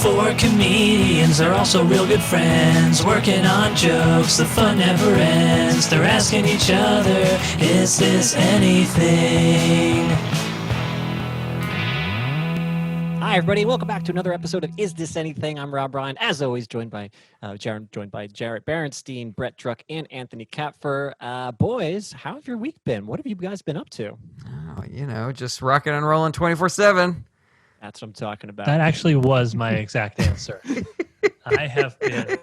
Four comedians are also real good friends, working on jokes, the fun never ends. They're asking each other, is this anything? Hi, everybody. Welcome back to another episode of Is This Anything? I'm Rob Ryan, as always, joined by Jarret Berenstein, Brett Druck, and Anthony Kapfer. Boys, how have your week been? What have you guys been up to? Oh, you know, just rocking and rolling 24/7. That's what I'm talking about. That actually was my exact answer. I have been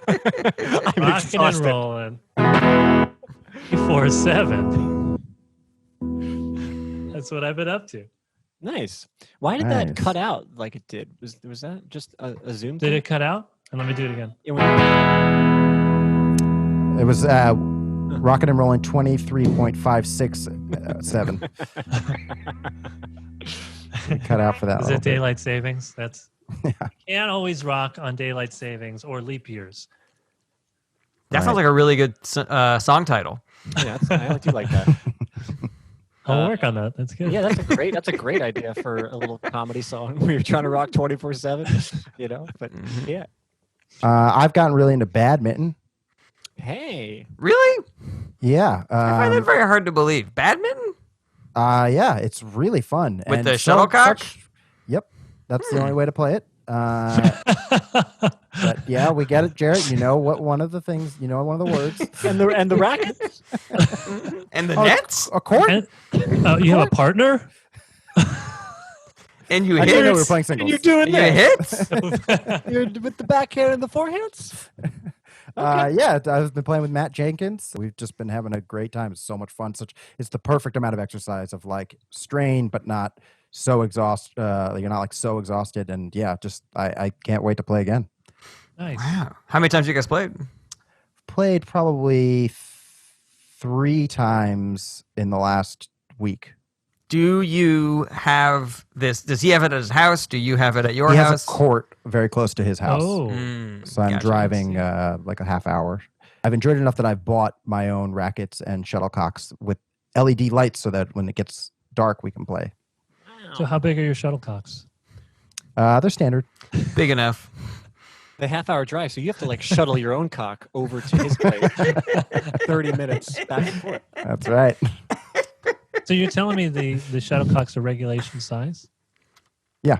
rocking and rolling 24/7. That's what I've been up to. Nice. Why did that cut out like it did? Was that just a Zoom thing? Did it cut out? And let me do it again. It was rocking and rolling 23.567. Cut out for that. Is it daylight savings? That's Yeah. Can't always rock on daylight savings or leap years. That sounds like a really good song title. Yeah, I do like that. I'll work on that. That's good. Yeah, that's a great idea for a little comedy song where you're trying to rock 24/7, you know? But yeah. I've gotten really into badminton. Hey. Really? Yeah. I find that very hard to believe. Badminton? Yeah, it's really fun. With And the shuttlecock? Yep. That's the only way to play it. But yeah, we get it, Jarret. You know one of the words. And the rackets. And the nets? A court? You have a partner? And you I hit didn't know it? we were playing singles. You're doing You that. hit? You're with the backhand and the forehands? Yeah, I've been playing with Matt Jenkins. We've just been having a great time. It's so much fun. It's the perfect amount of exercise of like strain, but not so exhausted. You're not like so exhausted. And yeah, just I can't wait to play again. Nice. Wow. How many times you guys played? Played probably 3 times in the last week. Do you have this? Does he have it at his house? Do you have it at your He house? has a court very close to his house. Oh. So I'm Gotcha. driving like a half hour. I've enjoyed it enough that I've bought my own rackets and shuttlecocks with LED lights so that when it gets dark, we can play. So how big are your shuttlecocks? They're standard. Big enough. The half-hour drive, so you have to like shuttle your own cock over to his place. 30 minutes back and forth. That's right. So you're telling me the shuttlecocks are regulation size? Yeah.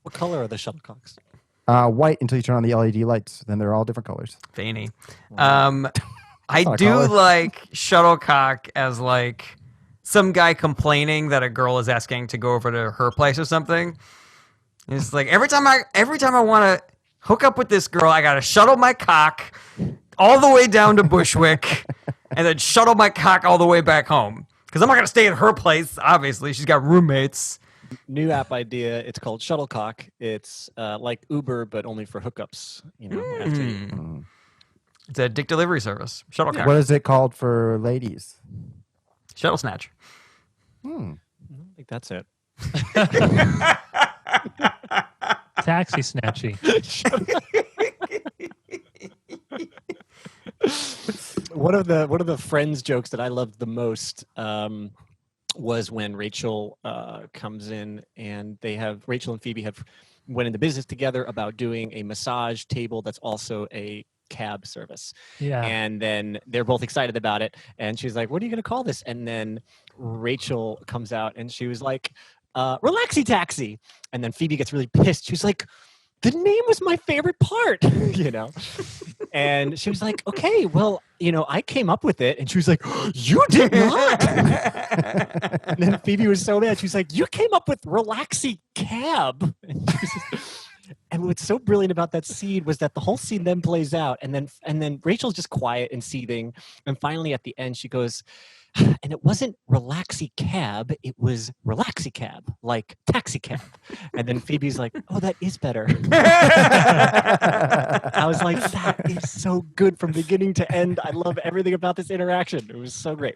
What color are the shuttlecocks? White until you turn on the LED lights. Then they're all different colors. Veiny. not I a do color. like shuttlecock as like some guy complaining that a girl is asking to go over to her place or something. It's like every time I want to hook up with this girl, I gotta shuttle my cock all the way down to Bushwick and then shuttle my cock all the way back home. Because I'm not gonna stay at her place, obviously. She's got roommates. New app idea. It's called Shuttlecock. It's like Uber, but only for hookups. You know, after you. It's a dick delivery service. Shuttlecock. What is it called for ladies? Shuttle snatch. I don't think that's it. Taxi snatchy. One of the Friends jokes that I loved the most was when Rachel comes in and Rachel and Phoebe went into business together about doing a massage table that's also a cab service. Yeah. And then they're both excited about it. And she's like, what are you going to call this? And then Rachel comes out and she was like, Relaxy Taxi. And then Phoebe gets really pissed. She's like, the name was my favorite part, you know? And she was like, okay, well, you know, I came up with it. And she was like, you did not. And then Phoebe was so mad. She was like, you came up with Relaxy Cab. And what's so brilliant about that scene was that the whole scene then plays out, and then Rachel's just quiet and seething, and finally at the end she goes, and it wasn't Relaxy Cab, it was Relaxy Cab, like taxi cab. And then Phoebe's like, oh, that is better. I was like, that is so good from beginning to end. I love everything about this interaction. It was so great.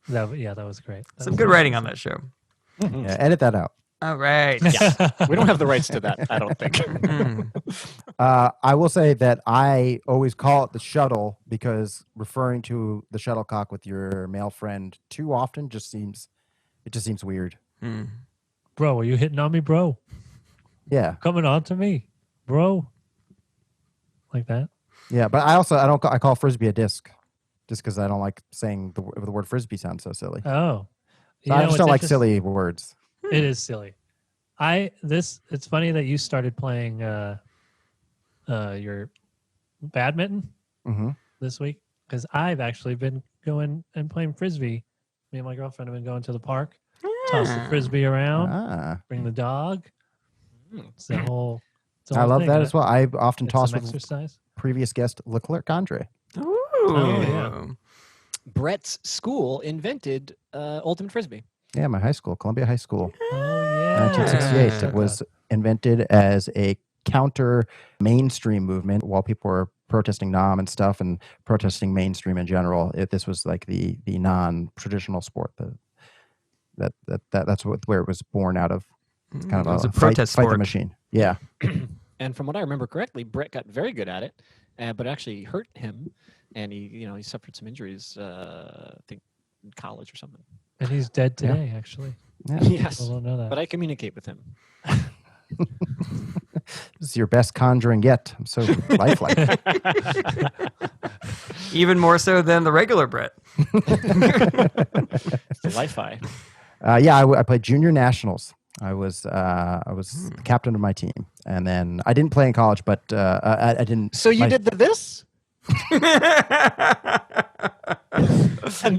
That was great. Some good writing on that show. Yeah, edit that out. All right. Yeah, we don't have the rights to that, I don't think. I will say that I always call it the shuttle because referring to the shuttlecock with your male friend too often just seems weird. Bro, are you hitting on me, bro? Yeah, Coming on to me, bro. Like that. yeah. But I call frisbee a disc, just because I don't like saying the word frisbee sounds so silly. Oh. So I just what's don't like interest- silly words. It is silly. It's funny that you started playing your badminton Hmm. this week, because I've actually been going and playing frisbee. Me and my girlfriend have been going to the park, toss the frisbee around, Ah, bring the dog. It's the whole. It's the I whole love thing, that huh? as well. I often It's toss some with exercise. previous guest Leclerc Andre. Ooh. Oh, yeah. Brett's school invented ultimate frisbee. Yeah, my high school, Columbia High School, Oh yeah, 1968. Yeah. It was invented as a counter mainstream movement while people were protesting Nam and stuff and protesting mainstream in general. This was like the non-traditional sport that's where it was born out of. It's kind of It was a fight protest the sport. machine. Yeah. And from what I remember correctly, Brett got very good at it, but it actually hurt him, and he suffered some injuries. I think in college or something. and he's dead Yeah. today. Actually, Yeah. Yes, people don't know that. but I communicate with him. This is your best conjuring yet. I'm so lifelike. Even more so than the regular Brett. It's the Wi-Fi. Yeah, I played junior nationals. I was the captain of my team, and then I didn't play in college, but I didn't. So you my- did this, and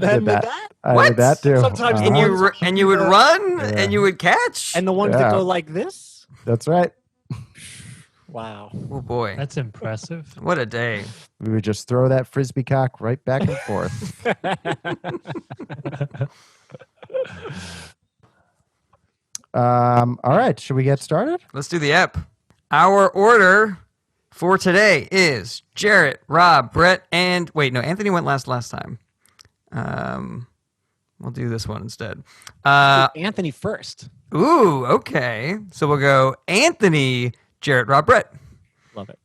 then did that. that, I did that too. Sometimes and Uh-huh. you would run Yeah. and you would catch. and the ones that Yeah. go like this. That's right. Wow. Oh boy, That's impressive. what a day! We would just throw that frisbee cock right back and forth. All right, should we get started? Let's do the ep. Our order for today is Jarret, Rob, Brett, and wait, no, Anthony went last time. We'll do this one instead. Anthony first. Ooh, okay. So we'll go Anthony, Jarret, Rob, Brett. Love it.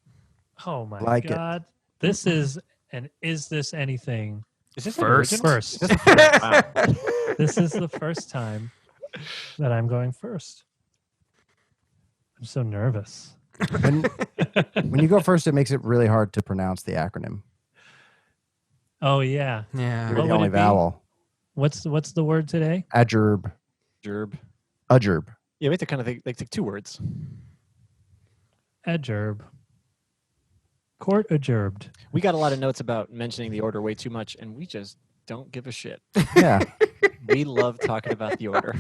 Oh my Like it. god, this is an is this anything? Is this First. an original? First, Wow. this is the first time that I'm going first. I'm so nervous. When you go first, it makes it really hard to pronounce the acronym. Oh yeah, Yeah. You're What the would only it be? vowel. what's the word today? Adjurb. Gerb. Adjurb. Yeah, we have to kind of take two words. Adjurb. Court adjourned. We got a lot of notes about mentioning the order way too much, and we just don't give a shit. Yeah. We love talking about the order.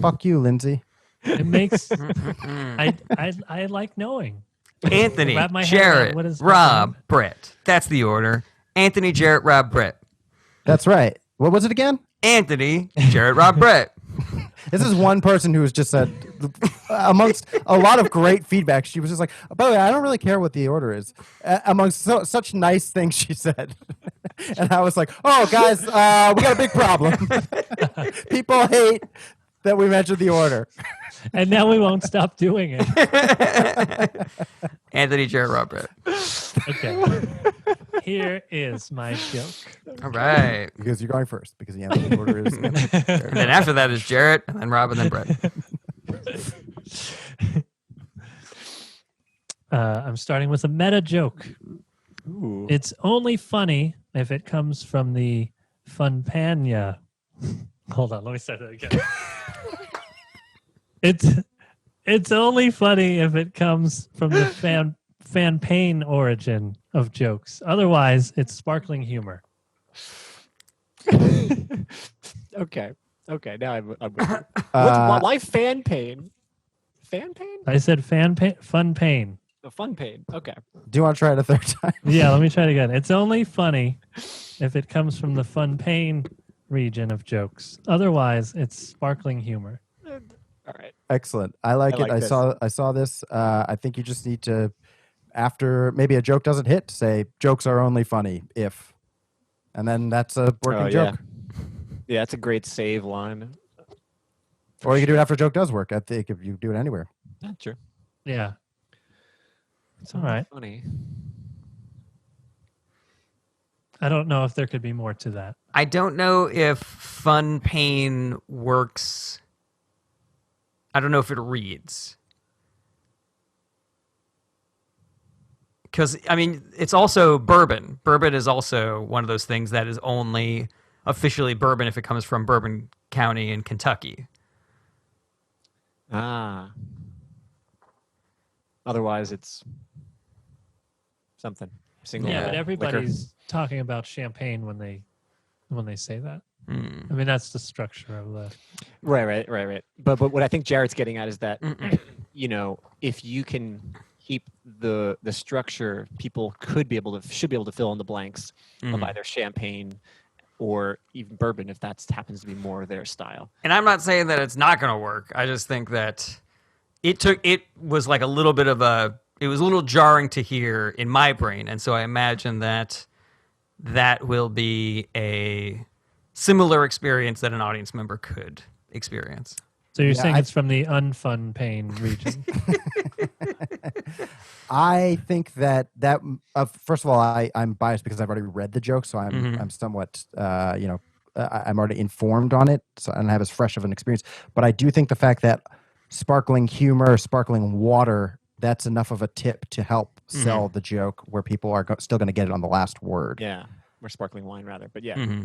Fuck you, Lindsay. It makes I like knowing. Anthony, Wrap my head around Jarret, what is Rob, happening. Brett. That's the order. Anthony, Jarret, Rob, Brett. That's right. What was it again? Anthony, Jarret, Rob, Brett. This is one person who has just said, amongst a lot of great feedback, she was just like, by the way, I don't really care what the order is. Amongst such nice things she said. And I was like, oh, guys, we got a big problem. People hate that we mentioned the order. And now we won't stop doing it. Anthony, Jarret, Rob, Brett. Okay. Here is my joke. All right. Because you're going first, because the answer order is. And then after that is Jarret, and then Rob, and then Brett. I'm starting with a meta joke. Ooh. It's only funny if it comes from the funpania. Hold on, let me start that again. It's only funny if it comes from the fan pain origin of jokes. Otherwise, it's sparkling humor. Okay. Okay. Now I'm with you. Uh, Why fan pain? Fan pain? I said fun pain. The fun pain. Okay. do you want to try it a third time? Yeah, let me try it again. It's only funny if it comes from the fun pain region of jokes. Otherwise, it's sparkling humor. All right. Excellent. I like I it. like this. I saw this. I think you just need to, after maybe a joke doesn't hit, say jokes are only funny if, and then that's a working Oh, joke. Yeah, that's a great save line. Or you can do it after a joke does work. I think if you do it anywhere. That's true. Yeah. It's All only right. funny. I don't know if there could be more to that. I don't know if fun pain works. I don't know if it reads. because I mean, it's also bourbon. Bourbon is also one of those things that is only officially bourbon if it comes from Bourbon County in Kentucky. Ah. Otherwise, it's something. Single Yeah, malt but liquor. everybody's talking about champagne when they say that. Mm. I mean, that's the structure of the. Right. But what I think Jarrett's getting at is that if you can keep the structure, people should be able to fill in the blanks of either champagne or even bourbon if that happens to be more their style. And I'm not saying that it's not going to work. I just think that it was like a little bit of it was a little jarring to hear in my brain. And so I imagine that will be a similar experience that an audience member could experience. So you're Yeah, saying it's from the unfun pain region? I think that first of all, I'm biased because I've already read the joke, so I'm somewhat I'm already informed on it, so I don't have as fresh of an experience. But I do think the fact that sparkling humor, sparkling water, that's enough of a tip to help sell the joke, where people are still going to get it on the last word. Yeah, or sparkling wine rather. But yeah,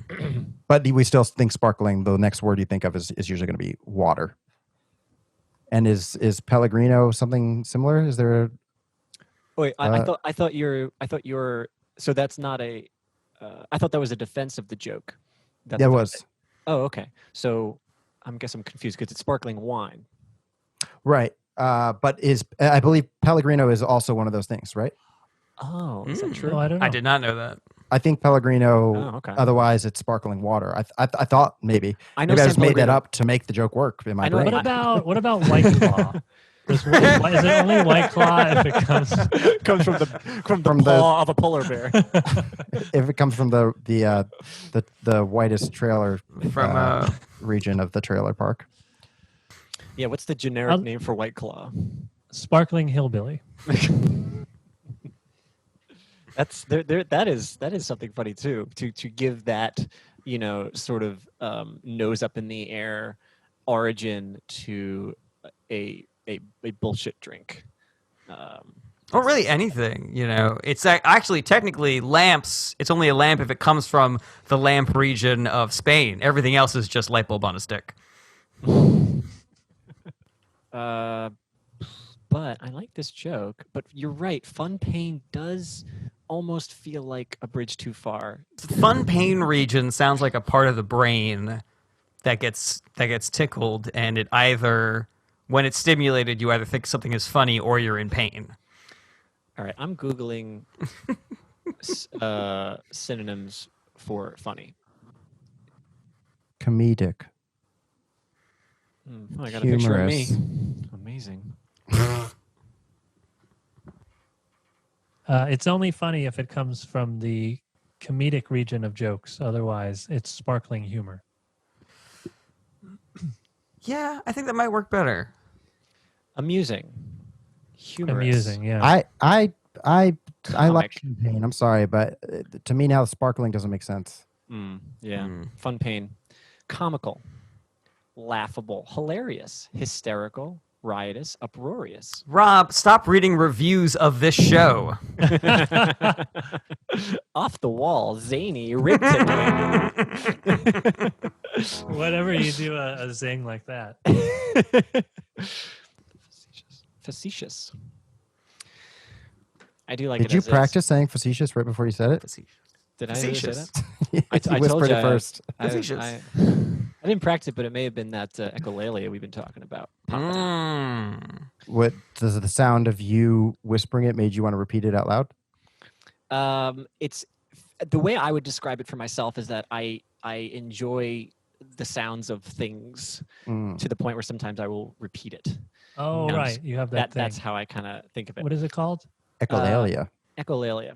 But we still think sparkling. The next word you think of is usually going to be water. And is Pellegrino something similar? Is there? wait, I thought you're. So that's not a. I thought that was a defense of the joke. That was Oh, okay. So I guess I'm confused because it's sparkling wine. right. But I believe Pellegrino is also one of those things, right? Oh, is that true? Oh, I don't know. I did not know that. I think Pellegrino. Oh, okay. Otherwise, it's sparkling water. I thought maybe. I know Maybe I San just made that Pellegrino- up to make the joke work in my I know- brain. What about White Claw? Is it only White Claw if it comes? comes from the paw of a polar bear. If it comes from the whitest trailer From region of the trailer park. Yeah, what's the generic name for White Claw? Sparkling hillbilly. That's that is something funny too. To give that sort of nose up in the air origin to a bullshit drink. Or really anything, It's actually technically lamps. It's only a lamp if it comes from the lamp region of Spain. Everything else is just light bulb on a stick. But I like this joke. But you're right. Fun pain does almost feel like a bridge too far. The fun pain region sounds like a part of the brain that gets tickled, and it either, when it's stimulated, you either think something is funny or you're in pain. All right, I'm Googling synonyms for funny. Comedic. Oh, I got a picture of me. Humorous. Amazing. It's only funny if it comes from the comedic region of jokes. Otherwise, it's sparkling humor. Yeah, I think that might work better. Amusing. Humorous. Amusing, yeah. I like Comic. champagne. I'm sorry, but to me now the sparkling doesn't make sense. Yeah. Fun pain. Comical. Laughable. Hilarious. Hysterical. Riotous. Uproarious. Rob, stop reading reviews of this show. Off the wall. Zany. Rib-tickling. Whenever you do a zing like that. Facetious. I do like Did it you as is. practice saying facetious right before you said it? Did I really say Facetious. that? You I told whispered you it first. Facetious. I didn't practice it, but it may have been that echolalia we've been talking about. popping out. What does the sound of you whispering it made you want to repeat it out loud? It's the way I would describe it for myself is that I enjoy the sounds of things to the point where sometimes I will repeat it. Oh, No, right. You have that thing. That's how I kind of think of it. What is it called? Echolalia. Echolalia,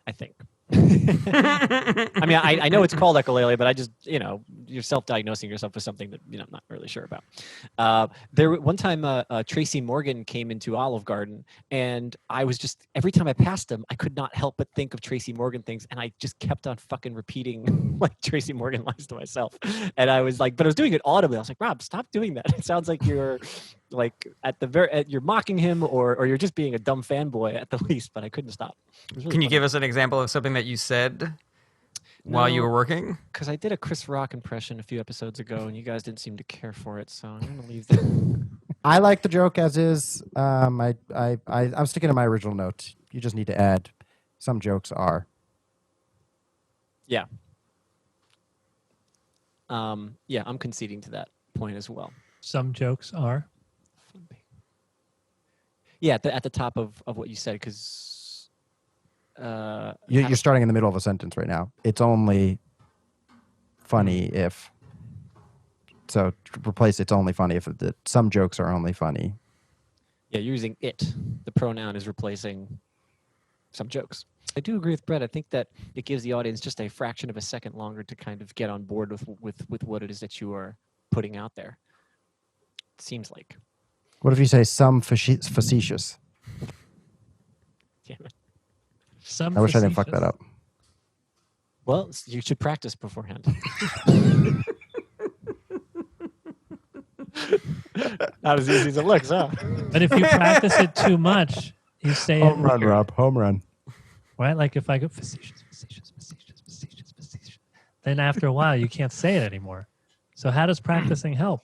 I think. I mean, I know it's called echolalia, but I just, you're self-diagnosing yourself with something that, I'm not really sure about. One time, Tracy Morgan came into Olive Garden, and I was just, every time I passed him, I could not help but think of Tracy Morgan things, and I just kept on fucking repeating like Tracy Morgan lines to myself. And I was like, but I was doing it audibly. I was like, Rob, stop doing that. It sounds like you're like you're mocking him or you're just being a dumb fanboy at the least. But I couldn't stop. It was really Can you funny. give us an example of something that you said while you No. were working? Because I did a Chris Rock impression a few episodes ago, and you guys didn't seem to care for it, so I'm gonna leave that. I like the joke as is. I'm sticking to my original note. You just need to add some jokes are. Yeah. Yeah, I'm conceding to that point as well. Some jokes are. Yeah, at the top of what you said, because You're starting in the middle of a sentence right now. It's only funny if. So replace it's only funny if some jokes are only funny. yeah, you're using it. The pronoun is replacing some jokes. I do agree with Brett. I think that it gives the audience just a fraction of a second longer to kind of get on board with what it is that you are putting out there. It seems like. What if you say some facetious? Damn it. Some I wish I didn't fuck facetious. that up. Well, you should practice beforehand. Not as easy as it looks, huh? But if you practice it too much, you say Home it run, Rob. Home run. right. Like if I go facetious, then after a while you can't say it anymore. So how does practicing help?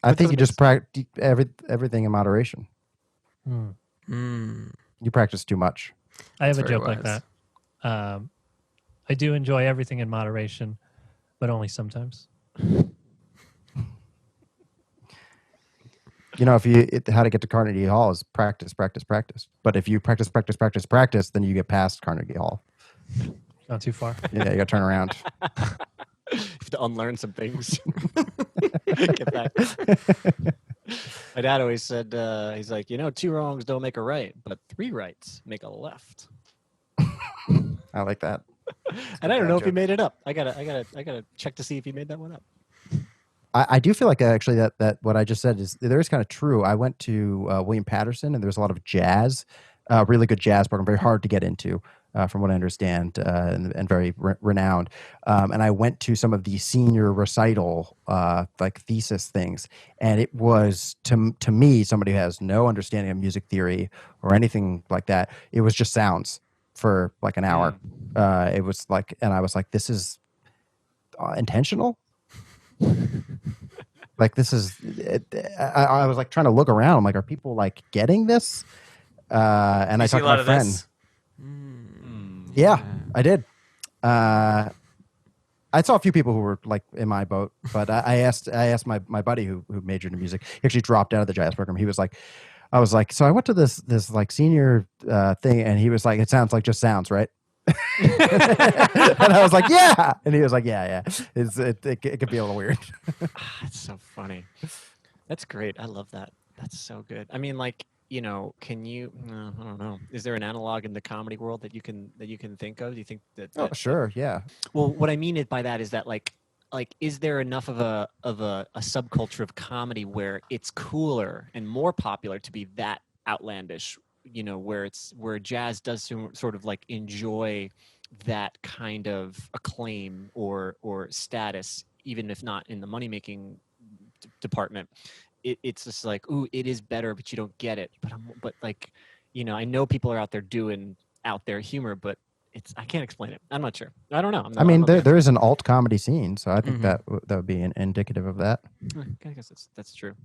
I think you just practice everything in moderation. Hmm. You practice too much. I have That's a very joke like wise. that. I do enjoy everything in moderation, but only sometimes. You know, how to get to Carnegie Hall is practice, practice, practice. But if you practice, practice, practice, practice, then you get past Carnegie Hall. Not too far. Yeah, you got to turn around. You have to unlearn some things. Get back. My dad always said, he's like, 2 wrongs don't make a right, but 3 rights make a left. I like that. And I don't know if he joke. made it up. I gotta check to see if he made that one up. I do feel like actually that what I just said is kind of true. I went to William Patterson, and there's a lot of jazz, really good jazz program, very hard to get into, from what I understand, and very renowned. And I went to some of the senior recital, like thesis things, and it was to me, somebody who has no understanding of music theory or anything like that. It was just sounds for like an hour. It was like, and I was like, this is intentional. Like this is, I was like trying to look around. I'm like, are people like getting this? And I see talked a lot to my of friend. this? Yeah, I did. I saw a few people who were like in my boat, but I asked my buddy who majored in music. He actually dropped out of the jazz program. He was like, I was like, so I went to this like senior thing, and he was like, it sounds like just sounds, right? And I was like, yeah. And he was like, yeah. It could be a little weird. That's so funny. That's great. I love that. That's so good. I mean, like, can you? I don't know. Is there an analog in the comedy world that you can think of? Do you think that? Oh, sure, yeah. Well, what I mean by that is that like, is there enough of a subculture of comedy where it's cooler and more popular to be that outlandish? Where jazz does sort of like enjoy that kind of acclaim or status, even if not in the money making department. It's just like, ooh, it is better, but you don't get it. But like, I know people are out there doing out there humor, but I can't explain it. I'm not sure. I don't know. I mean, there is an alt comedy scene, so I think Mhm. that would be indicative of that. I guess that's true.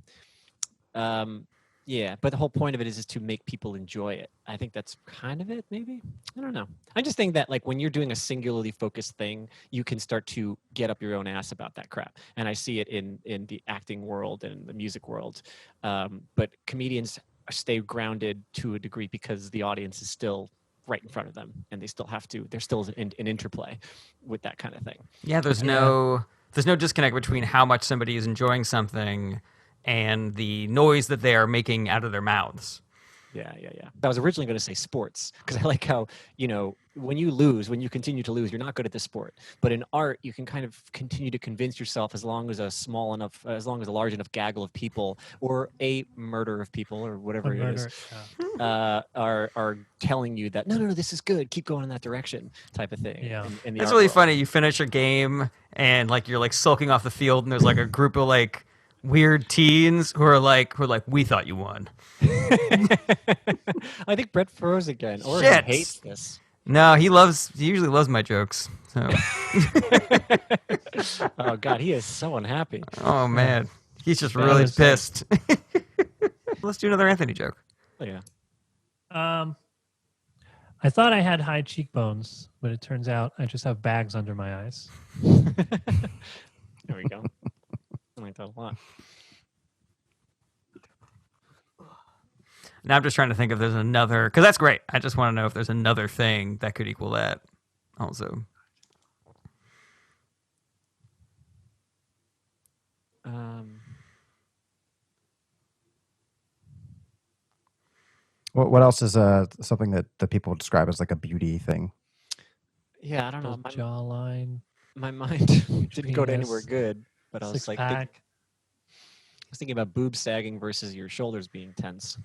Yeah, but the whole point of it is to make people enjoy it. I think that's kind of it, maybe. I don't know. I just think that like when you're doing a singularly focused thing, you can start to get up your own ass about that crap. And I see it in the acting world and the music world. But comedians stay grounded to a degree because the audience is still right in front of them, and there's still an interplay with that kind of thing. Yeah, there's no disconnect between how much somebody is enjoying something and the noise that they are making out of their mouths. Yeah. I was originally going to say sports because I like how, when you continue to lose, you're not good at the sport. But in art, you can kind of continue to convince yourself as long as a large enough gaggle of people or a murder of people or whatever it is are telling you that, no, this is good. Keep going in that direction type of thing. Yeah. in the It's art really world. funny. You finish a game and like you're like sulking off the field, and there's like a group of like weird teens who are like, we thought you won. I think Brett froze again, or Shit. he hates this. No, he usually loves my jokes. So, Oh God, he is so unhappy. oh man, he's just That really was- pissed. Let's do another Anthony joke. Oh, yeah. I thought I had high cheekbones, but it turns out I just have bags under my eyes. There we go. I like that a lot. Now I'm just trying to think if there's another, because that's great. I just want to know if there's another thing that could equal that also. What else is something that people describe as like a beauty thing? Yeah, I don't know. Little jawline, My mind didn't go to anywhere penis, good, but I was six like, pack. I was thinking about boob sagging versus your shoulders being tense.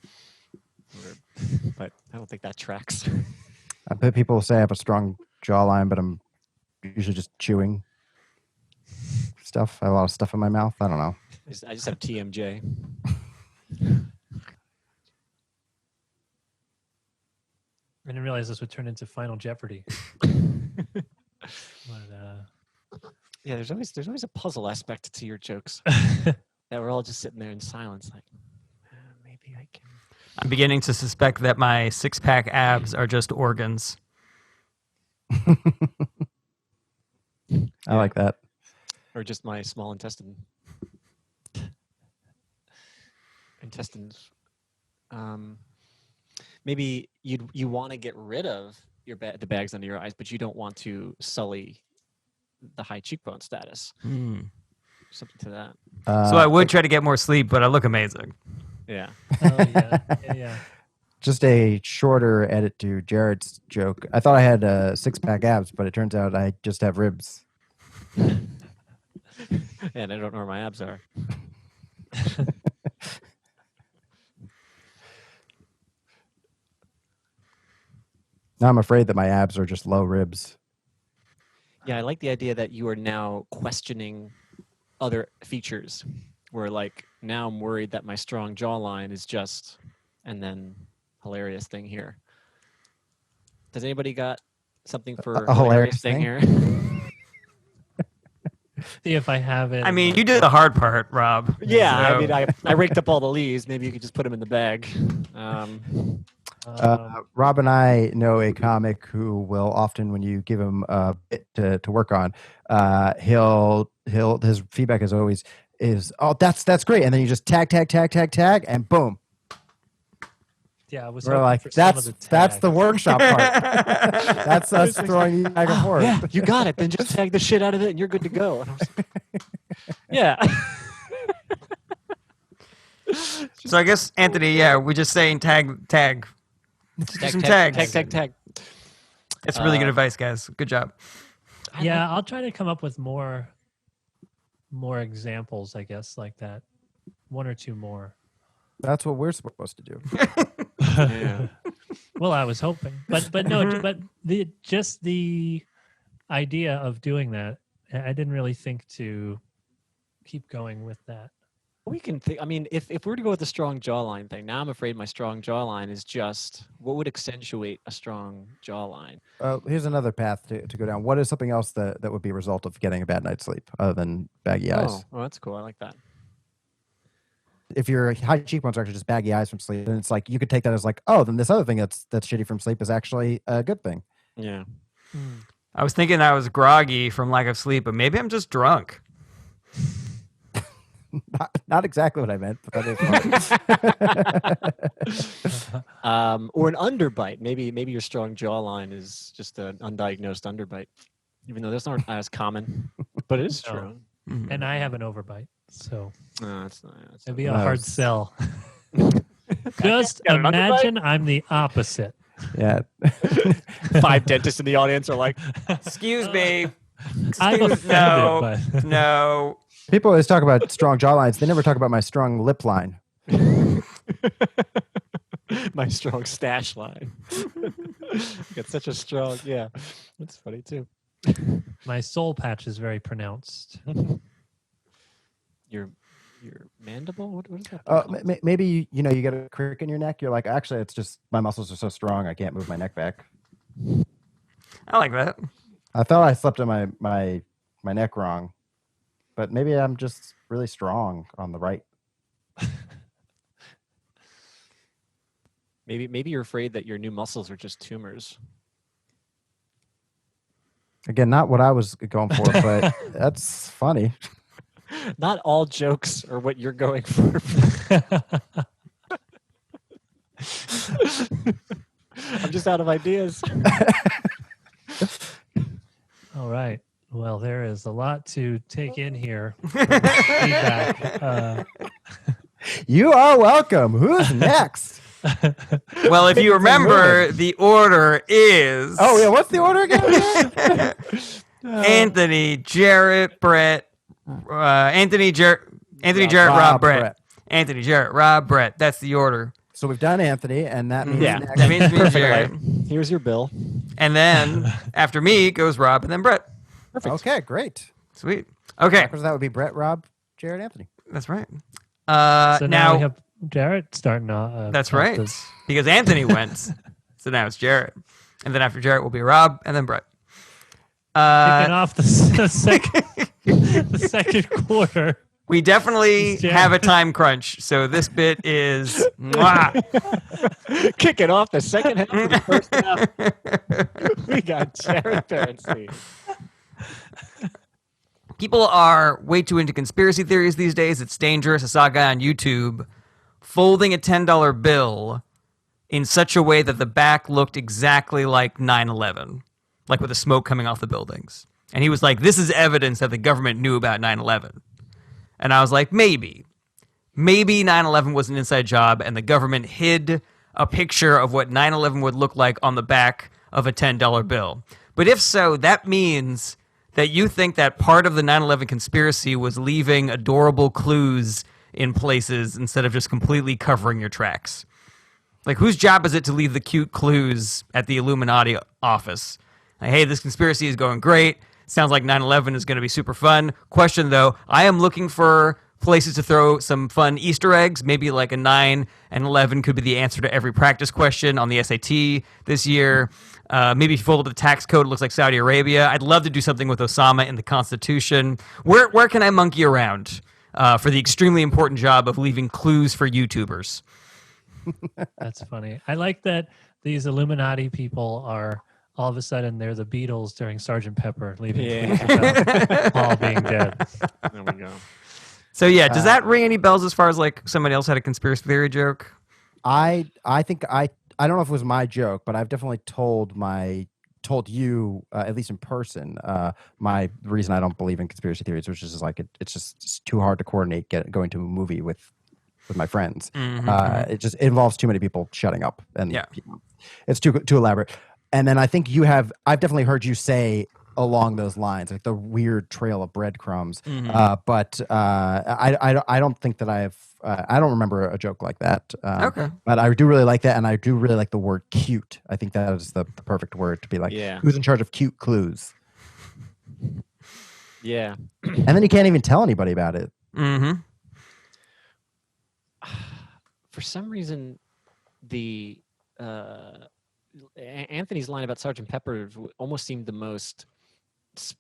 But I don't think that tracks. I bet people say I have a strong jawline, but I'm usually just chewing stuff. I have a lot of stuff in my mouth. I don't know. I just have TMJ. I didn't realize this would turn into Final Jeopardy. But, Yeah, there's always a puzzle aspect to your jokes that we're all just sitting there in silence, like maybe I can. I'm beginning to suspect that my six-pack abs are just organs. I like that. Or just my small intestines. Maybe you want to get rid of the bags under your eyes, but you don't want to sully the high cheekbone status. Something to that. So I would try to get more sleep, but I look amazing. Yeah. oh yeah. Just a shorter edit to Jarret's joke. I thought I had six-pack abs, but it turns out I just have ribs. And I don't know where my abs are. Now I'm afraid that my abs are just low ribs. Yeah, I like the idea that you are now questioning other features. Where like now I'm worried that my strong jawline is just, and then hilarious thing here. Does anybody got something for A hilarious thing? here? See if I have it. I mean, you did the hard part, Rob. Yeah, I So- mean, I raked up all the leaves. Maybe you could just put them in the bag. Rob and I know a comic who will often, when you give him a bit to work on, his feedback is always oh, that's great, and then you just tag, and boom. yeah, I was We're hoping like, for some of that's tag. the workshop part. That's us throwing you back and forth. Yeah, you got it. Then just tag the shit out of it, and you're good to go. And I was like, yeah. So I guess, Anthony, yeah, we're just saying tag. Just do some tags. Tag. It's really good advice, guys. Good job. Yeah, I'll try to come up with more examples, I guess, like that. One or two more. That's what we're supposed to do. Yeah. Well, I was hoping, but no, but the idea of doing that, I didn't really think to keep going with that. We can think. I mean, if we were to go with the strong jawline thing, now I'm afraid my strong jawline is just what would accentuate a strong jawline. Here's another path to go down. What is something else that would be a result of getting a bad night's sleep other than baggy eyes? Oh, that's cool. I like that. If your high cheekbones are actually just baggy eyes from sleep, then it's like you could take that as like, oh, then this other thing that's shitty from sleep is actually a good thing. Yeah. I was thinking I was groggy from lack of sleep, but maybe I'm just drunk. Not exactly what I meant, but that is funny. Or an underbite. Maybe your strong jawline is just an undiagnosed underbite, even though that's not as common, but it is No. true. And I have an overbite, so No, that's not. it'd be a hard Nice. sell. Just Got an underbite? imagine I'm the opposite. Yeah. 5 dentists in the audience are like, Excuse me. I'm Excuse- offended, but No. People always talk about strong jawlines. They never talk about my strong lip line. my strong stash line. Got such a strong, yeah. That's funny too. my soul patch is very pronounced. Your mandible? What is that? Oh, called? maybe you know you get a crick in your neck. You're like, actually, it's just my muscles are so strong I can't move my neck back. I like that. I thought I slept on my neck wrong, but maybe I'm just really strong on the right. Maybe you're afraid that your new muscles are just tumors. Again, not what I was going for, but that's funny. Not all jokes are what you're going for. I'm just out of ideas. All right. Well, there is a lot to take in here. Feedback. You are welcome. Who's next? Well, if you remember, the order is Oh yeah, what's the order again? Anthony, Jarret, Brett, Anthony, Jarret, Rob, Brett. Anthony, Jarret, Rob, Brett. That's the order. So we've done Anthony, and that means Yeah. next. That means me and Jarret. Here's your bill. And then after me goes Rob and then Brett. Perfect. Okay, great. Sweet. Okay, Backwards, that would be Brett, Rob, Jared, Anthony. that's right. So now we have Jarret starting off. That's right. Because Anthony went. So now it's Jarret. And then after Jarret will be Rob and then Brett. Kicking off the second, the second quarter. We definitely It's Jarret. have a time crunch. So this bit is mwah. Kicking off the second half of the first half. We got Jarret Berenstein. People are way too into conspiracy theories these days. It's dangerous. I saw a guy on YouTube folding a $10 bill in such a way that the back looked exactly like 9/11, like with the smoke coming off the buildings. And he was like, this is evidence that the government knew about 9/11. And I was like, maybe 9/11 was an inside job and the government hid a picture of what 9/11 would look like on the back of a $10 bill. But if so, that means that you think that part of the 9/11 conspiracy was leaving adorable clues in places instead of just completely covering your tracks. Like, whose job is it to leave the cute clues at the Illuminati office? Like, hey, this conspiracy is going great. Sounds like 9/11 is going to be super fun. Question, though, I am looking for places to throw some fun Easter eggs. Maybe like a 9 and 11 could be the answer to every practice question on the SAT this year. Maybe if you fold up the tax code, it looks like Saudi Arabia. I'd love to do something with Osama in the Constitution. Where can I monkey around for the extremely important job of leaving clues for YouTubers? That's funny. I like that these Illuminati people are all of a sudden they're the Beatles during Sgt. Pepper, leaving clues about Paul being dead. There we go. So yeah, does that ring any bells as far as like somebody else had a conspiracy theory joke? I think I don't know if it was my joke, but I've definitely told you at least in person my reason I don't believe in conspiracy theories, which is like it's too hard to coordinate going to a movie with my friends. It involves too many people shutting up, and Yeah. it's too elaborate. And then I think I've definitely heard you say along those lines, like the weird trail of breadcrumbs. But I don't think that I don't remember a joke like that. Okay. But I do really like that, and I do really like the word cute. I think that is the perfect word to be like, Yeah. who's in charge of cute clues? Yeah. And then you can't even tell anybody about it. Mm-hmm. For some reason, the Anthony's line about Sgt. Pepper almost seemed the most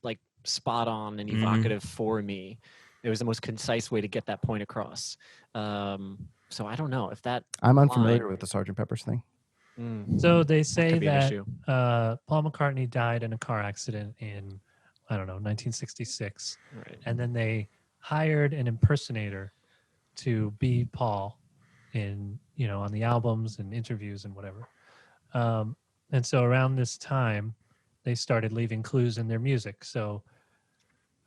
like spot on and evocative for me. It was the most concise way to get that point across. So I don't know if that. I'm unfamiliar line- with the Sgt. Pepper's thing. So they say could be an that issue. Paul McCartney died in a car accident in, I don't know, 1966. Right. And then they hired an impersonator to be Paul in, on the albums and interviews and whatever. And so around this time, they started leaving clues in their music. So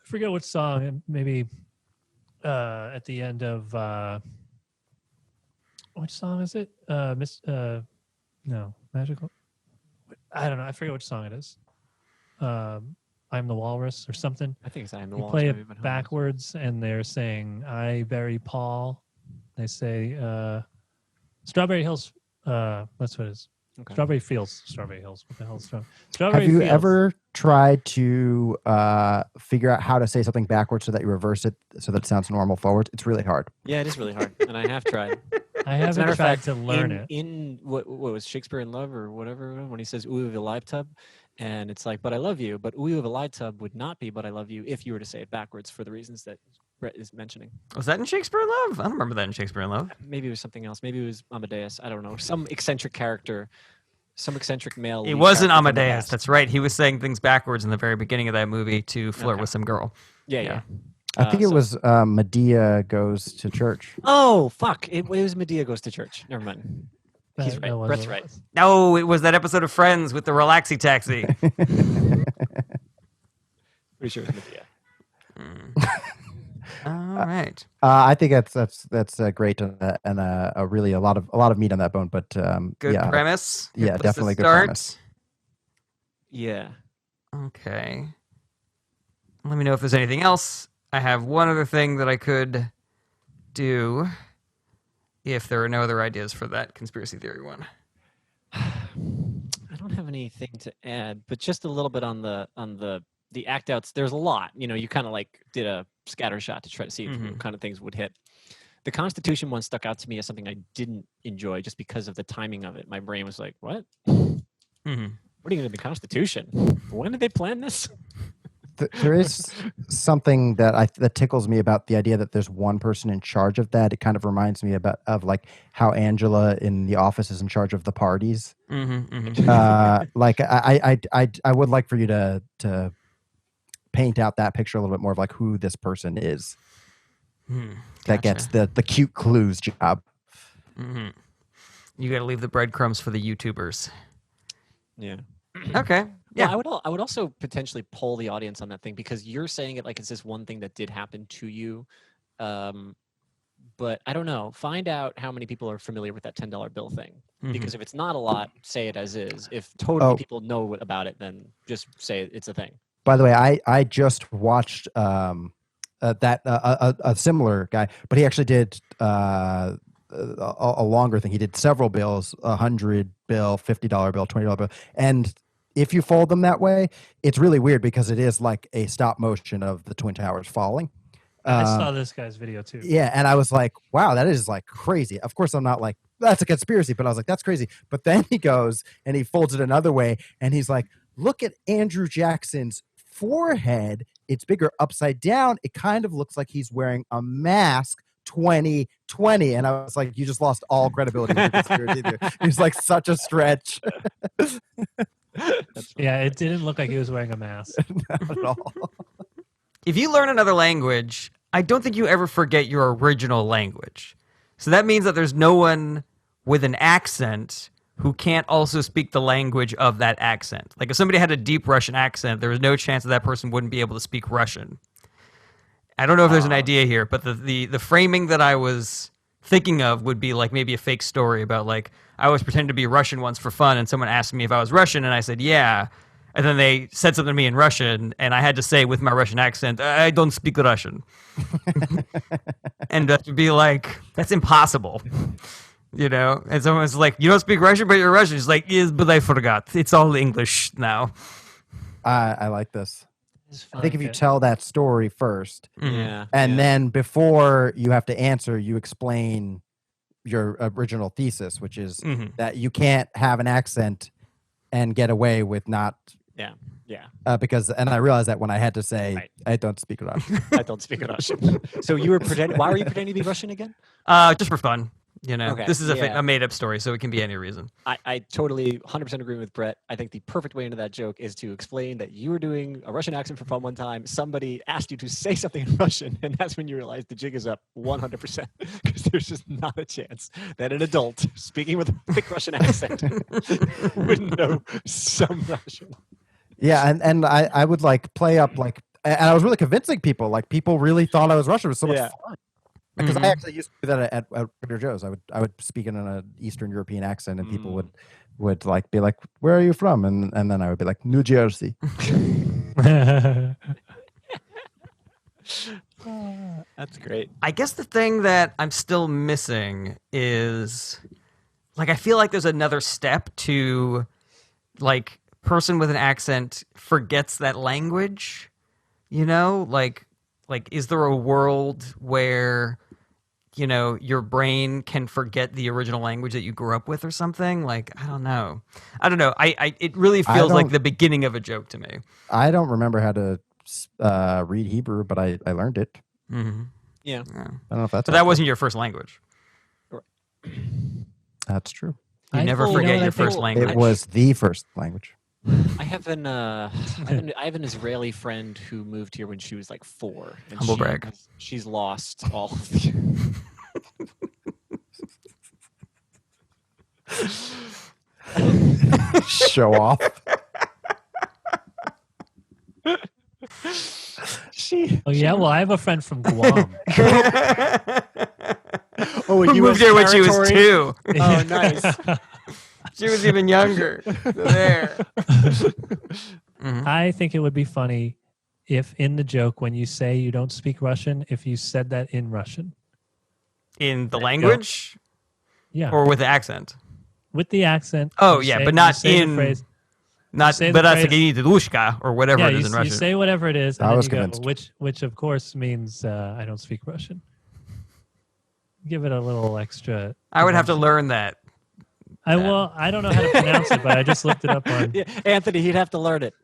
I forget what song, maybe at the end of, which song is it? No, Magical. I don't know. I forget which song it is. I'm the Walrus or something. I think it's I Am the You Walrus. play maybe, it but who knows? backwards, and they're saying "I bury Paul." They say "Strawberry Hills." That's what it is. Okay. Strawberry Fields, Strawberry Hills. What the hell is Strawberry Have you Fields. ever tried to figure out how to say something backwards so that you reverse it so that it sounds normal forward? It's really hard. Yeah, it is really hard, and I have tried. I As a haven't matter of tried fact, to learn it. in what was Shakespeare in Love or whatever, when he says "ooh of a live tub," and it's like, "But I love you," but "ooh of a live tub" would not be "but I love you" if you were to say it backwards for the reasons that Brett is mentioning. Was that in Shakespeare in Love? I don't remember that in Shakespeare in Love. Maybe it was something else. Maybe it was Amadeus. I don't know. Some eccentric character, some eccentric male. It lead wasn't character from the Amadeus. past. That's right. He was saying things backwards in the very beginning of that movie to flirt Okay. with some girl. Yeah. I think it So- was Medea goes to church. Oh fuck! It was Medea goes to church. Never mind. He's That right. was Brett's what right. it was. No, it was that episode of Friends with the relaxy taxi. Pretty sure it was Medea. All right. I think that's great and a really a lot of meat on that bone. But Good yeah, premise. Good yeah, place to definitely good start. premise. Yeah. Okay. Let me know if there's anything else. I have one other thing that I could do if there are no other ideas for that conspiracy theory one. I don't have anything to add, but just a little bit on the act outs. There's a lot. You kind of like did a scatter shot to try to see what Mhm. kind of things would hit. The Constitution one stuck out to me as something I didn't enjoy just because of the timing of it. My brain was like, "What? Mm-hmm. What are you going to the Constitution? When did they plan this?" There is something that tickles me about the idea that there's one person in charge of that. It kind of reminds me of like how Angela in The Office is in charge of the parties. Mm-hmm. Mm-hmm. Like I would like for you to paint out that picture a little bit more of like who this person is that gets the cute clues job. Mm-hmm. You got to leave the breadcrumbs for the YouTubers. Yeah. Okay. Yeah, Yeah. I would also potentially poll the audience on that thing because you're saying it like it's this one thing that did happen to you. But I don't know. Find out how many people are familiar with that $10 bill thing. Because if it's not a lot, say it as is. If totally people know about it, then just say it's a thing. By the way, I just watched a similar guy, but he actually did a longer thing. He did several bills: $100 bill, $50 bill, $20 bill, and if you fold them that way, it's really weird because it is like a stop motion of the Twin Towers falling. I saw this guy's video too. Yeah, and I was like, wow, that is like crazy. Of course, I'm not like, that's a conspiracy, but I was like, that's crazy. But then he goes and he folds it another way, and he's like, look at Andrew Jackson's forehead. It's bigger upside down. It kind of looks like he's wearing a mask. 2020, and I was like, you just lost all credibility with the conspiracy theory. He's like such a stretch. Yeah, it didn't look like he was wearing a mask. Not at all. If you learn another language, I don't think you ever forget your original language. So that means that there's no one with an accent who can't also speak the language of that accent. Like if somebody had a deep Russian accent, there was no chance that person wouldn't be able to speak Russian. I don't know if there's an idea here, but the framing that I was thinking of would be like maybe a fake story about like I was pretending to be Russian once for fun and someone asked me if I was Russian and I said yeah. And then they said something to me in Russian and I had to say with my Russian accent, I don't speak Russian. And that would be like, that's impossible. You know? And someone's like, you don't speak Russian, but you're Russian. It's like, yes, but I forgot. It's all English now. I like this. It's I think if fun, you kid. tell that story first, Yeah. and then before you have to answer, you explain your original thesis, which is Mhm. that you can't have an accent and get away with not. Yeah. Because I realized that when I had to say Right. I don't speak Russian. I don't speak Russian. So you were pretending. Why were you pretending to be Russian again? Just for fun. You know, Okay, this is yeah. a made up story, so it can be any reason. I totally 100% agree with Brett. I think the perfect way into that joke is to explain that you were doing a Russian accent for fun one time. Somebody asked you to say something in Russian, and that's when you realize the jig is up 100%. Because there's just not a chance that an adult speaking with a thick Russian accent would know some Russian. Yeah, and I would like play up like, and I was really convincing people. Like people really thought I was Russian. It was so much Yeah. fun. Because Mhm. I actually used to do that at Trader Joe's. I would speak in an Eastern European accent, and people would like be like, "Where are you from?" And then I would be like, "New Jersey." That's great. I guess the thing that I'm still missing is I feel like there's another step to like person with an accent forgets that language, you know? Like is there a world where your brain can forget the original language that you grew up with or something? Like, I don't know. It really feels like the beginning of a joke to me. I don't remember how to read Hebrew, but I learned it. Mm-hmm. Yeah. I don't know if that's. But that wasn't your first language. That's true. You never forget your first language. It was the first language. I have I have an Israeli friend who moved here when she was like 4. And Humble brag. She's lost all of the. Show off. Oh yeah, well I have a friend from Guam. Who moved here when she was 2. Oh, nice. She was even younger. So there. I think it would be funny if in the joke when you say you don't speak Russian, if you said that in Russian. In the language? Yeah. Or with the accent? With the accent. Oh, you yeah, say- but you not say the in... phrase. Not, say the but that's phrase- like Dedushka or whatever Yeah, it is in you Russian. say whatever it is, and I then was you go, convinced. which of course means I don't speak Russian. Give it a little extra. I would have to dimension. learn that. I don't know how to pronounce it, but I just looked it up on. Yeah, Anthony, he'd have to learn it.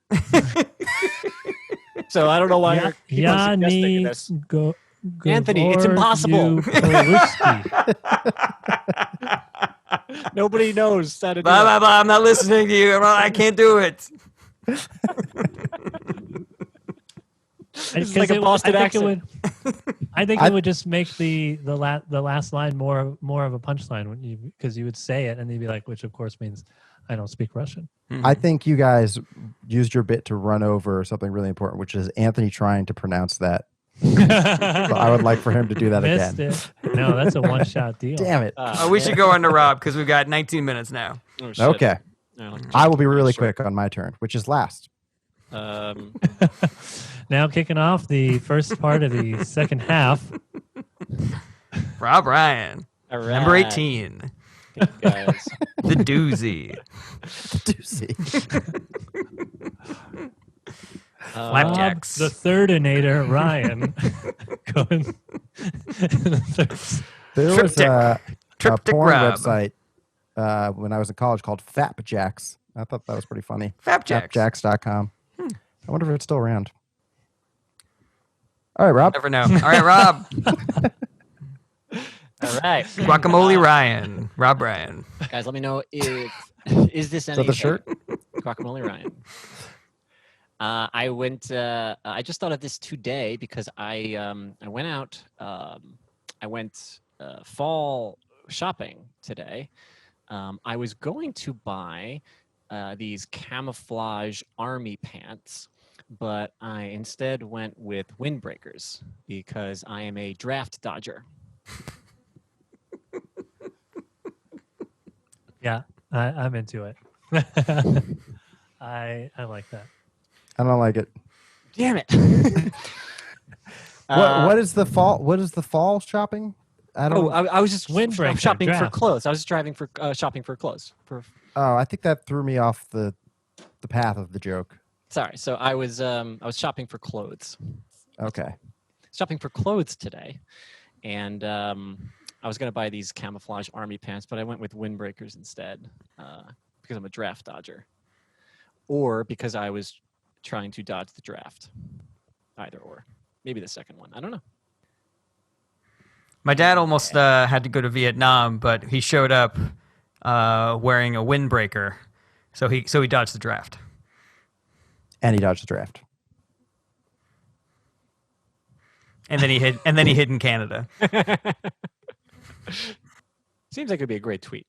So I don't know why you're keep on suggesting this. Anthony, it's impossible. Nobody knows how to do Blah, blah, that. blah. I'm not listening to you. I can't do it. It's like a Boston accent. I think it would just make the last line more of a punchline because you would say it and you'd be like, which of course means I don't speak Russian. I think you guys used your bit to run over something really important, which is Anthony trying to pronounce that. So I would like for him to do that Missed again. it. No, that's a one-shot deal. Damn it. We should go on to Rob because we've got 19 minutes now. Oh, shit. Okay. Oh, I will be really sure. quick on my turn, which is last. Now kicking off the first part of the second half. Rob Ryan, All right. number 18, Good guys. the doozy. Doozy. Flapjacks. The thirdinator, Ryan. Going. There was a Triptych porn Rob. website when I was in college called Fapjacks. I thought that was pretty funny. Fapjacks. Fapjacks.com. I wonder if it's still around. All right, Rob. Never know. All right, Rob. All right. Guacamole Ryan. Rob Ryan. Guys, let me know if is this that any the shirt? Guacamole Ryan. I just thought of this today because I went out. I went fall shopping today. I was going to buy these camouflage army pants, but I instead went with windbreakers because I am a draft dodger. Yeah, I'm into it. I like that. I don't like it. Damn it! What is the fall? What is the fall shopping? I don't. I was just Windbreaker, shopping for draft. clothes. I was driving for shopping for clothes. I think that threw me off the path of the joke. Sorry. So I was shopping for clothes. Okay. Shopping for clothes today, and I was going to buy these camouflage army pants, but I went with windbreakers instead because I'm a draft dodger, or because I was trying to dodge the draft. Either or, maybe the second one. I don't know. My dad almost had to go to Vietnam, but he showed up wearing a windbreaker, so he dodged the draft. And he dodged the draft. And then he hid in Canada. Seems like it'd be a great tweet.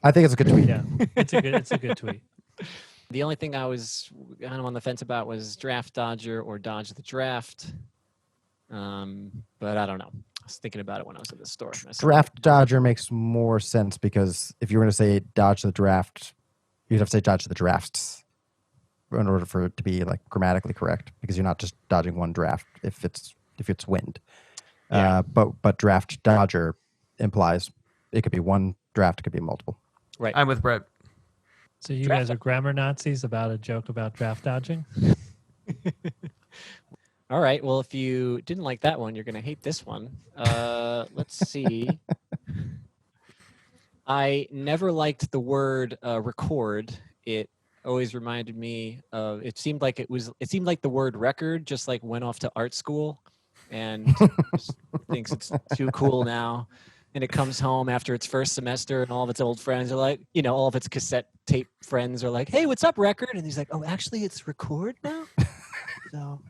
I think it's a good tweet. Yeah, it's a good tweet. The only thing I was kind of on the fence about was draft dodger or dodge the draft. But I don't know. I was thinking about it when I was at the store. I said, Draft dodger makes more sense because if you were going to say dodge the draft, you'd have to say dodge the drafts in order for it to be like grammatically correct, because you're not just dodging one draft if it's wind. Yeah. But draft dodger implies it could be one draft could be multiple. Right. I'm with Brett. So you Draft guys are grammar Nazis about a joke about draft dodging? All right. Well, if you didn't like that one, you're going to hate this one. Let's see. I never liked the word record. It always reminded me of. It seemed like the word record just like went off to art school, and just thinks it's too cool now. And it comes home after its first semester, and all of its old friends are like, all of its cassette tape friends are like, "Hey, what's up, record?" And he's like, "Oh, actually, it's record now." So,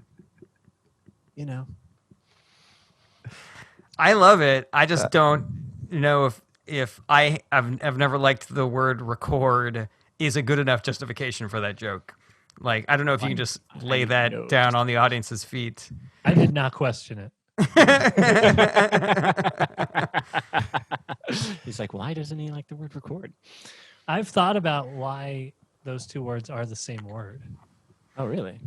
I love it. I just don't know if I've never liked the word record is a good enough justification for that joke. Like, I don't know if you can just lay that down on the audience's feet. I did not question it. He's like, why doesn't he like the word record? I've thought about why those two words are the same word. Oh, really?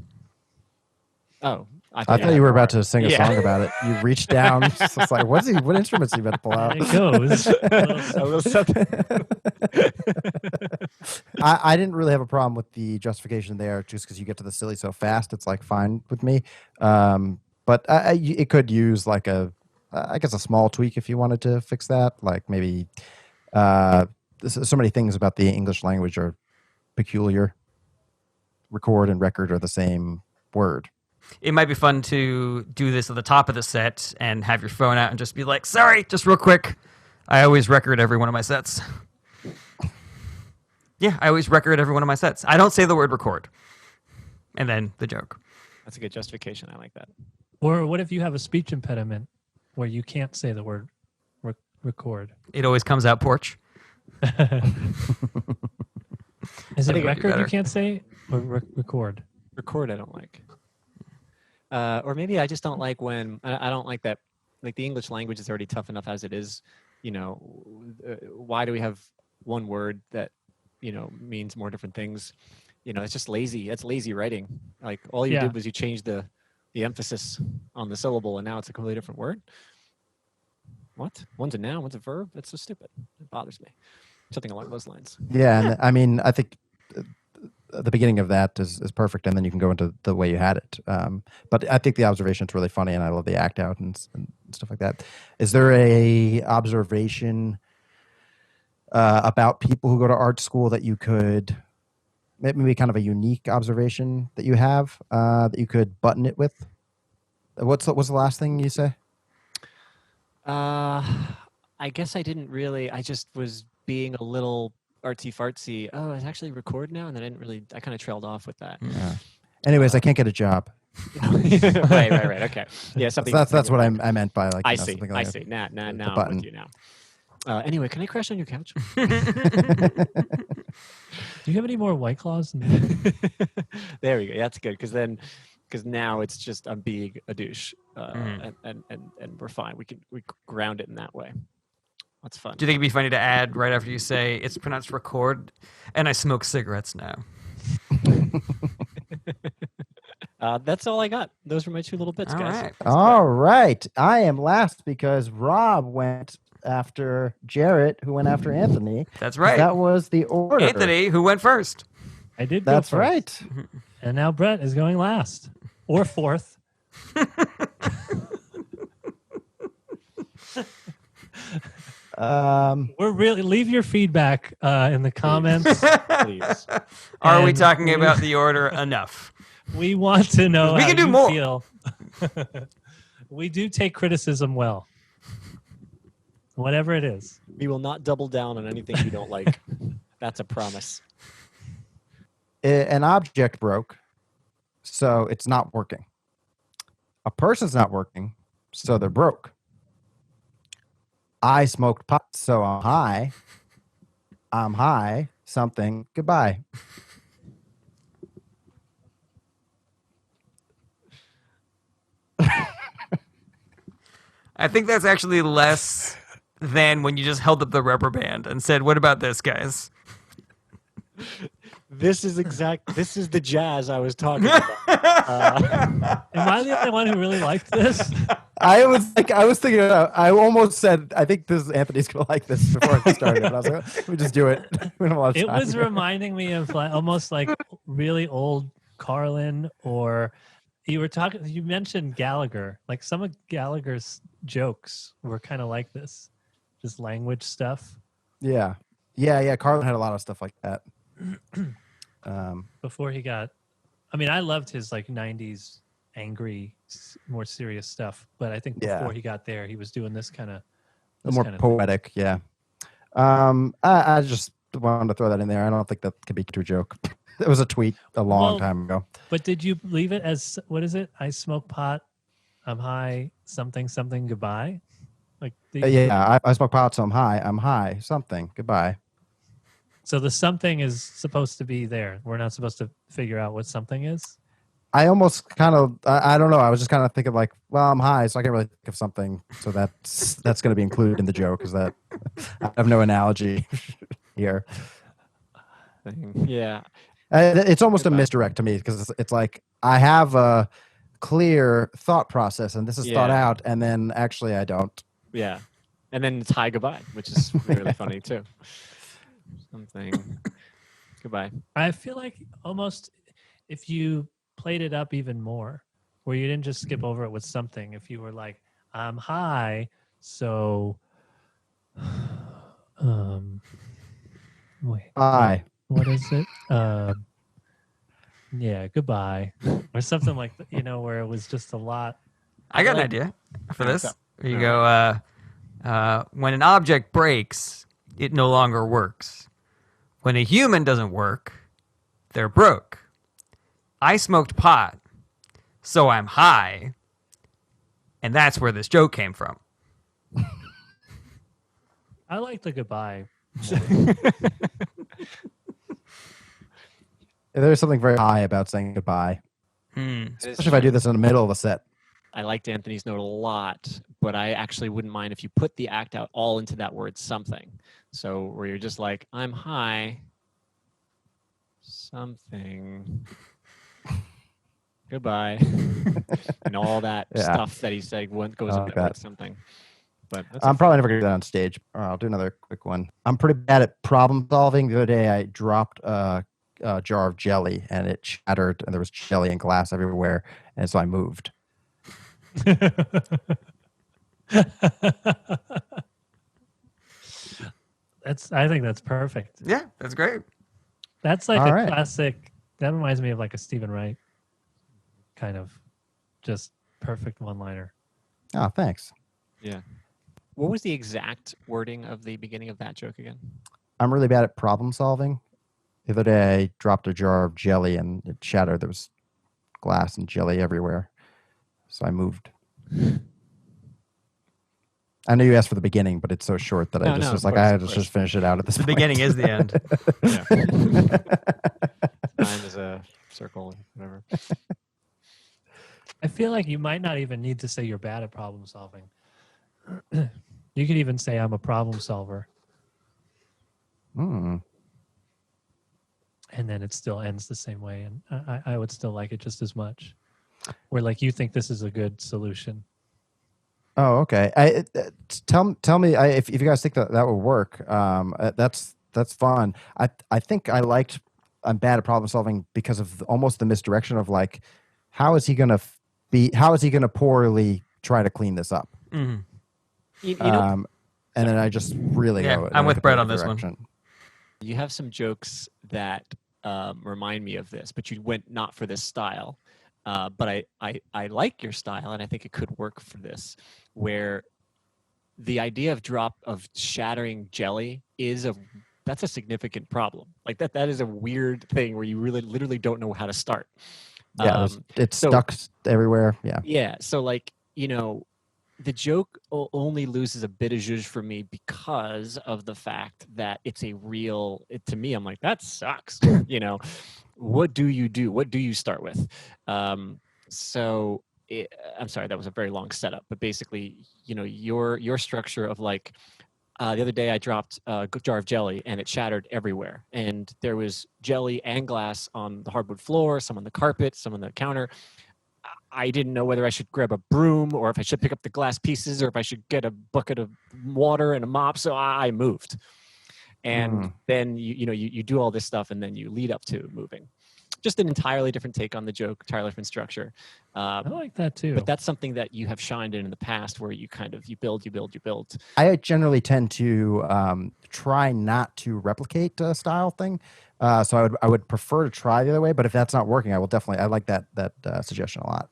Oh, I thought you were about to sing a song about it. You reached down. It's like, what instruments are you about to pull out? And it goes. A little something. I didn't really have a problem with the justification there, just because you get to the silly so fast. It's like fine with me. But it could use like a small tweak if you wanted to fix that. Like maybe so many things about the English language are peculiar. Record and record are the same word. It might be fun to do this at the top of the set and have your phone out and just be like, sorry, just real quick. I always record every one of my sets. Yeah, I always record every one of my sets. I don't say the word record. And then the joke. That's a good justification. I like that. Or what if you have a speech impediment where you can't say the word record? It always comes out porch. Is I it think it'd be record you better. can't say or record? Record, I don't like. Or maybe I just don't like when I don't like that. Like the English language is already tough enough as it is. Why do we have one word that means more different things? It's just lazy. It's lazy writing. Like all you did was you changed the emphasis on the syllable, and now it's a completely different word. What? One's a noun, one's a verb. That's so stupid. It bothers me. Something along those lines. Yeah, and I mean, I think the beginning of that is perfect, and then you can go into the way you had it. But I think the observation is really funny, and I love the act out and stuff like that. Is there a observation about people who go to art school that you could maybe kind of a unique observation that you have that you could button it with? What's the last thing you say? I guess I didn't really. I just was being a little artsy fartsy. Oh, it's actually record now, and then I kind of trailed off with that. Yeah. Anyways, I can't get a job. right. Okay. Yeah, something. That's what I meant by like. I see. Something I like see. Now I'm button. with you now. Anyway, can I crash on your couch? Do you have any more White Claws? There we go. That's good because now it's just I'm being a douche, and we're fine. We ground it in that way. That's fun. Do you think it'd be funny to add right after you say it's pronounced record, and I smoke cigarettes now? That's all I got. Those were my two little bits, All guys. right. All right. I am last because Rob went after Jarret, who went after Anthony. That's right. That was the order. Anthony, who went first? I did go That's first. right. And now Brett is going last. Or fourth. Leave your feedback in the comments. Please. Are we And talking about the order enough? We want to know We how can do you more. feel. We do take criticism well. Whatever it is. We will not double down on anything you don't like. That's a promise. An object broke, so it's not working. A person's not working, so they're broke. I smoked pot, so I'm high. I'm high. Something. Goodbye. I think that's actually less than when you just held up the rubber band and said, "What about this, guys?" This is the jazz I was talking about. Am I the only one who really liked this? I was thinking, I almost said, I think Anthony's gonna like this before it started. But I was like, let me just do it. We don't have a lot of It time was here. reminding me of like almost like really old Carlin, or you mentioned Gallagher. Like some of Gallagher's jokes were kind of like this, just language stuff. Yeah. Carlin had a lot of stuff like that. Before he got, I mean, I loved his like 90s angry, more serious stuff. But I think before he got there, he was doing this kind of more poetic. Yeah. I just wanted to throw that in there. I don't think that could be a joke. It was a tweet a long time ago. But did you leave it as, what is it? I smoke pot, I'm high, something, goodbye? Like I smoke pot, so I'm high, something, goodbye. So the something is supposed to be there. We're not supposed to figure out what something is? I almost kind of, I don't know. I was just kind of thinking like, well, I'm high, so I can't really think of something. So that's going to be included in the joke. Is that I have no analogy here. Yeah. It's almost a misdirect to me because it's like I have a clear thought process and this is thought out, and then actually I don't. Yeah. And then it's hi, goodbye, which is really funny too. Something. Goodbye. I feel like almost if you played it up even more, where you didn't just skip over it with something, if you were like, I'm high, so wait. Hi. What is it? Yeah, goodbye. Or something like that, where it was just a lot. I got an idea for this. Here you go. When an object breaks, it no longer works. When a human doesn't work, they're broke. I smoked pot, so I'm high. And that's where this joke came from. I like the goodbye more. There's something very high about saying goodbye, especially if I do this in the middle of a set. I liked Anthony's note a lot, but I actually wouldn't mind if you put the act out all into that word something. So where you're just like, I'm high, something, goodbye, and all that stuff that he said goes a bit like something. But I'm probably never going to do that on stage. I'll do another quick one. I'm pretty bad at problem solving. The other day I dropped a jar of jelly and it shattered and there was jelly and glass everywhere. And so I moved. I think that's perfect. Yeah, that's great. That's like classic. That reminds me of like a Stephen Wright kind of just perfect one-liner. Oh, thanks. Yeah. What was the exact wording of the beginning of that joke again? I'm really bad at problem solving. The other day I dropped a jar of jelly and it shattered. There was glass and jelly everywhere. So I moved. I know you asked for the beginning, but it's so short that I was like, I just finish it out at this point. The beginning is the end. Time is a circle, whatever. I feel like you might not even need to say you're bad at problem solving. You could even say I'm a problem solver. And then it still ends the same way. And I would still like it just as much. Where like you think this is a good solution. Oh, okay. Tell me if you guys think that would work. That's fun. I think I'm bad at problem solving because of almost the misdirection of like, how is he gonna poorly try to clean this up? Mm-hmm. And then I just really go. I'm with Brett on this one. You have some jokes that remind me of this, but you went not for this style. But I like your style, and I think it could work for this, where the idea of shattering jelly that's a significant problem. Like that is a weird thing where you really literally don't know how to start. Yeah, it's stuck everywhere. Yeah. Yeah. So like, the joke only loses a bit of zhuzh for me because of the fact that it's to me, I'm like, that sucks. What do you do? What do you start with? I'm sorry, that was a very long setup, but basically, your structure of like, The other day I dropped a jar of jelly and it shattered everywhere. And there was jelly and glass on the hardwood floor, some on the carpet, some on the counter. I didn't know whether I should grab a broom or if I should pick up the glass pieces or if I should get a bucket of water and a mop. So I moved. And then you do all this stuff and then you lead up to moving. Just an entirely different take on the joke, entirely different structure. I like that too. But that's something that you have shined in the past, where you kind of you build. I generally tend to try not to replicate a style thing. So I would prefer to try the other way. But if that's not working, I like that suggestion a lot.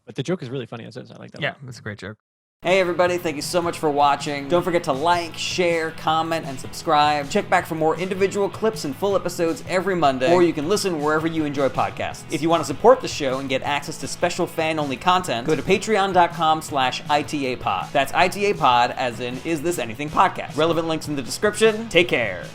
But the joke is really funny as is. I like that. Yeah, that's a great joke. Hey everybody, thank you so much for watching. Don't forget to like, share, comment, and subscribe. Check back for more individual clips and full episodes every Monday, or you can listen wherever you enjoy podcasts. If you want to support the show and get access to special fan-only content, go to patreon.com/ITAPod. That's ITAPod, as in Is This Anything Podcast. Relevant links in the description. Take care.